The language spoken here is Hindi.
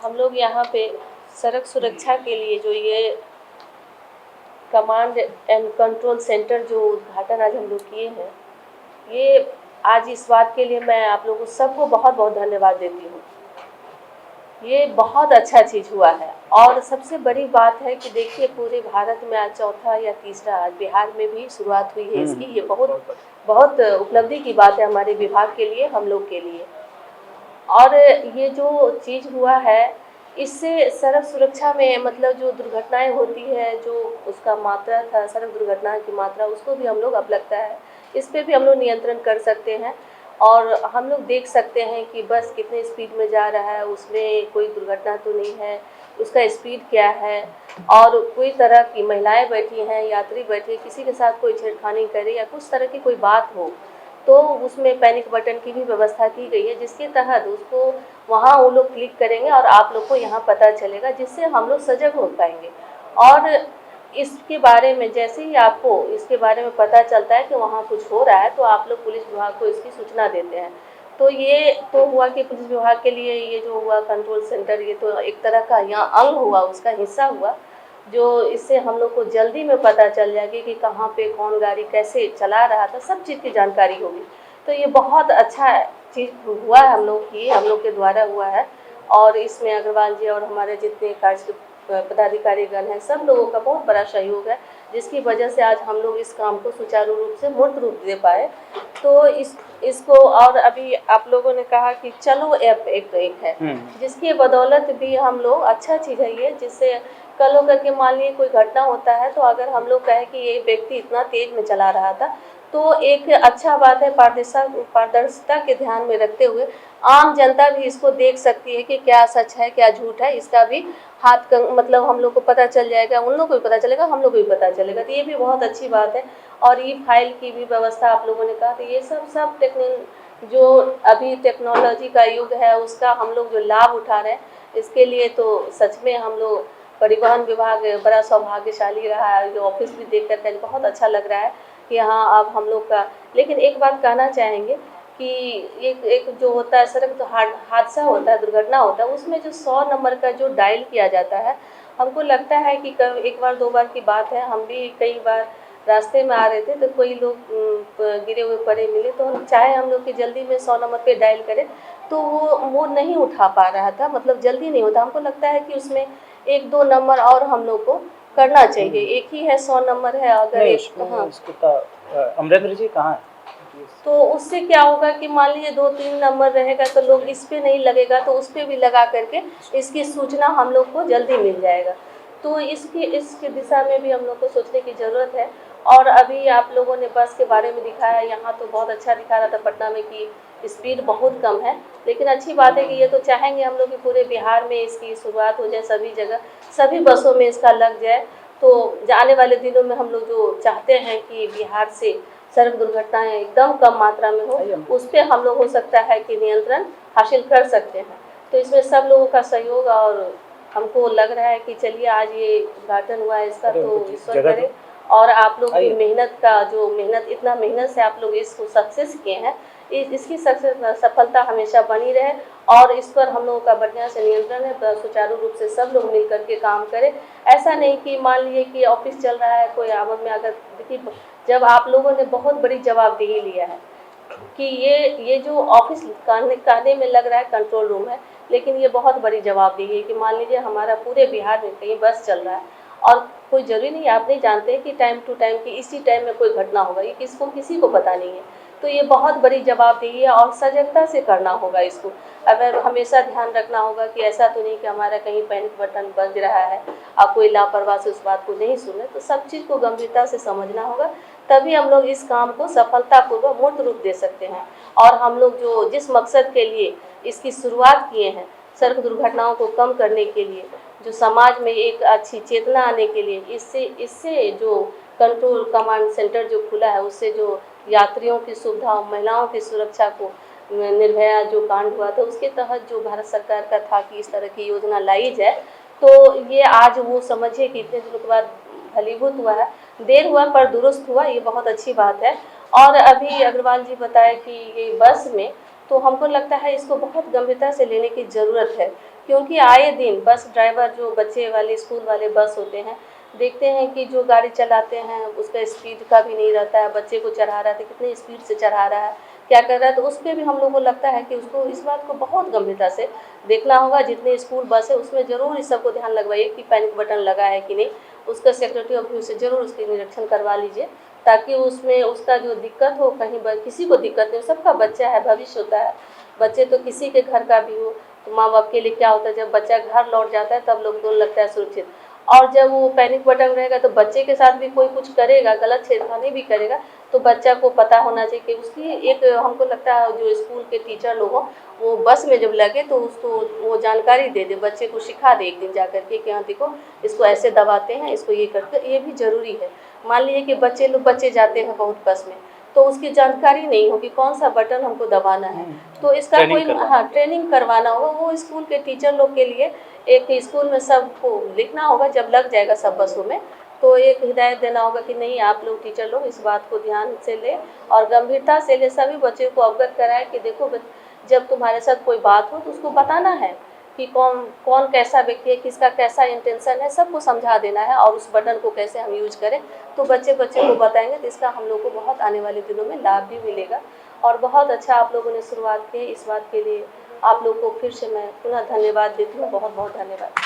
हम लोग यहाँ पे सड़क सुरक्षा के लिए जो ये कमांड एंड कंट्रोल सेंटर जो उद्घाटन आज हम लोग किए हैं, ये आज इस बात के लिए मैं आप लोगों सबको बहुत बहुत धन्यवाद देती हूँ। ये बहुत अच्छा चीज़ हुआ है और सबसे बड़ी बात है कि देखिए पूरे भारत में आज चौथा या तीसरा, आज बिहार में भी शुरुआत हुई है इसकी। ये बहुत बहुत उपलब्धि की बात है हमारे विभाग के लिए, हम लोग के लिए। और ये जो चीज़ हुआ है, इससे सड़क सुरक्षा में मतलब जो दुर्घटनाएं होती है, जो उसका मात्रा था, सड़क दुर्घटना की मात्रा, उसको भी हम लोग, अब लगता है इस पे भी हम लोग नियंत्रण कर सकते हैं। और हम लोग देख सकते हैं कि बस कितने स्पीड में जा रहा है, उसमें कोई दुर्घटना तो नहीं है, उसका स्पीड क्या है, और कोई तरह की महिलाएं बैठी हैं, यात्री बैठे, किसी के साथ कोई छेड़खानी करे या कुछ तरह की कोई बात हो, तो उसमें पैनिक बटन की भी व्यवस्था की गई है, जिसके तहत उसको वहाँ वो लोग क्लिक करेंगे और आप लोग को यहाँ पता चलेगा, जिससे हम लोग सजग हो पाएंगे। और इसके बारे में जैसे ही आपको इसके बारे में पता चलता है कि वहाँ कुछ हो रहा है, तो आप लोग पुलिस विभाग को इसकी सूचना देते हैं। तो ये तो हुआ कि पुलिस विभाग के लिए ये जो हुआ कंट्रोल सेंटर, ये तो एक तरह का यहाँ अंग हुआ, उसका हिस्सा हुआ, जो इससे हम लोग को जल्दी में पता चल जाएगी कि कहाँ पे कौन गाड़ी कैसे चला रहा था, सब चीज़ की जानकारी होगी। तो ये बहुत अच्छा चीज़ हुआ है, हम लोग के द्वारा हुआ है। और इसमें अग्रवाल जी और हमारे जितने कार्य पदाधिकारीगण हैं, सब लोगों का बहुत बड़ा सहयोग है, जिसकी वजह से आज हम लोग इस काम को सुचारू रूप से मूर्त रूप दे पाए। तो इसको, और अभी आप लोगों ने कहा कि चलो ऐप एक है, जिसकी बदौलत भी हम लोग, अच्छा चीज़ है ये, जिससे कल होकर के मान लीजिए कोई घटना होता है, तो अगर हम लोग कहें कि ये व्यक्ति इतना तेज में चला रहा था, तो एक अच्छा बात है, पारदर्शिता के ध्यान में रखते हुए आम जनता भी इसको देख सकती है कि क्या सच है क्या झूठ है, इसका भी मतलब हम लोग को पता चल जाएगा, उन लोग को भी पता चलेगा, हम लोग को भी पता चलेगा। तो ये भी बहुत अच्छी बात है। और ई फाइल की भी व्यवस्था आप लोगों ने कहा, तो ये सब जो अभी टेक्नोलॉजी का युग है, उसका हम लोग जो लाभ उठा रहे हैं, इसके लिए तो सच में हम लोग, परिवहन विभाग बड़ा सौभाग्यशाली रहा है। जो ऑफिस भी देख करके बहुत अच्छा लग रहा है कि हाँ अब हम लोग का। लेकिन एक बात कहना चाहेंगे कि एक जो होता है सड़क तो हादसा होता है, दुर्घटना होता है, उसमें जो 100 नंबर का जो डायल किया जाता है, हमको लगता है कि एक बार दो बार की बात है, हम भी कई बार रास्ते में आ रहे थे, तो कोई लोग गिरे हुए पड़े मिले, तो हम चाहे हम लोग की जल्दी में 100 नंबर पे डायल करें, तो वो नहीं उठा पा रहा था, मतलब जल्दी नहीं होता। हमको लगता है कि उसमें एक दो नंबर और हम लोग को करना चाहिए। एक ही है, 100 नंबर है, अगर हाँ, अमरेंद्र जी कहाँ है? तो उससे क्या होगा कि मान लीजिए 2-3 नंबर रहेगा, तो लोग इस पे नहीं लगेगा, तो उस पे भी लगा करके इसकी सूचना हम लोग को जल्दी मिल जाएगा। तो इसकी दिशा में भी हम लोग को सोचने की ज़रूरत है। और अभी आप लोगों ने बस के बारे में दिखाया, यहाँ तो बहुत अच्छा दिखा रहा था पटना में कि स्पीड बहुत कम है, लेकिन अच्छी बात है कि ये तो चाहेंगे हम लोग कि पूरे बिहार में इसकी शुरुआत हो जाए, सभी जगह सभी बसों में इसका लग जाए। तो आने वाले दिनों में हम लोग जो चाहते हैं कि बिहार से सड़क दुर्घटनाएं एकदम कम मात्रा में हो, उस पर हम लोग हो सकता है कि नियंत्रण हासिल कर सकते हैं। तो इसमें सब लोगों का सहयोग, और हमको लग रहा है कि चलिए आज ये उद्घाटन हुआ है इसका, तो ईश्वर करे। और आप लोग की मेहनत का जो इतना मेहनत से आप लोग इसको सक्सेस किए हैं, इसकी सफलता हमेशा बनी रहे। और इस पर हम लोगों का बढ़िया से नियंत्रण है, सुचारू रूप से सब लोग मिल करके काम करें। ऐसा नहीं कि मान लीजिए कि ऑफिस चल रहा है, कोई आमद में अगर, देखिए जब आप लोगों ने बहुत बड़ी जवाबदेही लिया है कि ये जो ऑफिस कहने में लग रहा है कंट्रोल रूम है, लेकिन ये बहुत बड़ी जवाबदेही है कि मान लीजिए हमारा पूरे बिहार में कहीं बस चल रहा है, और कोई ज़रूरी नहीं, आप नहीं जानते कि टाइम टू टाइम कि इसी टाइम में कोई घटना होगा, ये किसी को पता नहीं है। तो ये बहुत बड़ी जवाबदेही है और सजगता से करना होगा इसको। अगर हमेशा ध्यान रखना होगा कि ऐसा तो नहीं कि हमारा कहीं पैनिक बटन बज रहा है और कोई लापरवाह से उस बात को नहीं सुने। तो सब चीज़ को गंभीरता से समझना होगा, तभी हम लोग इस काम को सफलतापूर्वक मूर्त रूप दे सकते हैं। और हम लोग जो जिस मकसद के लिए इसकी शुरुआत किए हैं, सड़क दुर्घटनाओं को कम करने के लिए, जो समाज में एक अच्छी चेतना आने के लिए, इससे जो कंट्रोल कमांड सेंटर जो खुला है, उससे जो यात्रियों की सुविधा, महिलाओं की सुरक्षा को, निर्भया जो कांड हुआ था उसके तहत जो भारत सरकार का था कि इस तरह की योजना लाई जाए, तो ये आज वो समझिए कि इतने दिनों के बाद फलीभूत हुआ है। देर हुआ पर दुरुस्त हुआ, ये बहुत अच्छी बात है। और अभी अग्रवाल जी बताए कि ये बस में, तो हमको लगता है इसको बहुत गंभीरता से लेने की ज़रूरत है, क्योंकि आए दिन बस ड्राइवर जो बच्चे वाले स्कूल वाले बस होते हैं, देखते हैं कि जो गाड़ी चलाते हैं उसका स्पीड का भी नहीं रहता है, बच्चे को चढ़ा रहा है तो कितनी स्पीड से चढ़ा रहा है, क्या कर रहा है, तो उस पर भी हम लोग को लगता है कि उसको इस बात को बहुत गंभीरता से देखना होगा। जितने स्कूल बस है उसमें ज़रूर इस सबको ध्यान लगवाइए कि पैनिक बटन लगा है कि नहीं, उसका सेक्रेटरी ऑफ व्यू से ज़रूर उसकी निरीक्षण करवा लीजिए, ताकि उसमें उसका जो दिक्कत हो कहीं किसी को दिक्कत नहीं हो। सबका बच्चा है, भविष्य होता है, बच्चे तो किसी के घर का भी हो, तो माँ बाप के लिए क्या होता है, जब बच्चा घर लौट जाता है तब लोग को लगता है सुरक्षित। और जब वो पैनिक बटन रहेगा तो बच्चे के साथ भी कोई कुछ करेगा, गलत छेड़खानी भी करेगा, तो बच्चा को पता होना चाहिए कि उसकी एक, हमको लगता है जो स्कूल के टीचर लोग हों वो बस में जब लगे तो उसको वो जानकारी दे दे, बच्चे को सिखा दे एक दिन जा करके कि हाँ देखो इसको ऐसे दबाते हैं, इसको ये करते, ये भी ज़रूरी है। मान लीजिए कि बच्चे जाते हैं बहुत बस में, तो उसकी जानकारी नहीं होगी कौन सा बटन हमको दबाना है, तो इसका कोई ट्रेनिंग करवाना होगा। वो स्कूल के टीचर लोग के लिए एक स्कूल में सबको लिखना होगा, जब लग जाएगा सब बसों में तो एक हिदायत देना होगा कि नहीं आप लोग टीचर लोग इस बात को ध्यान से लें और गंभीरता से ले, सभी बच्चों को अवगत कराएं कि देखो जब तुम्हारे साथ कोई बात हो तो उसको बताना है कि कौन कौन कैसा व्यक्ति है, किसका कैसा इंटेंशन है, सबको समझा देना है और उस बटन को कैसे हम यूज करें। तो बच्चे को बताएंगे तो इसका हम लोग को बहुत आने वाले दिनों में लाभ भी मिलेगा। और बहुत अच्छा आप लोगों ने शुरुआत की, इस बात के लिए आप लोग को फिर से मैं पुनः धन्यवाद देती हूँ। बहुत बहुत धन्यवाद।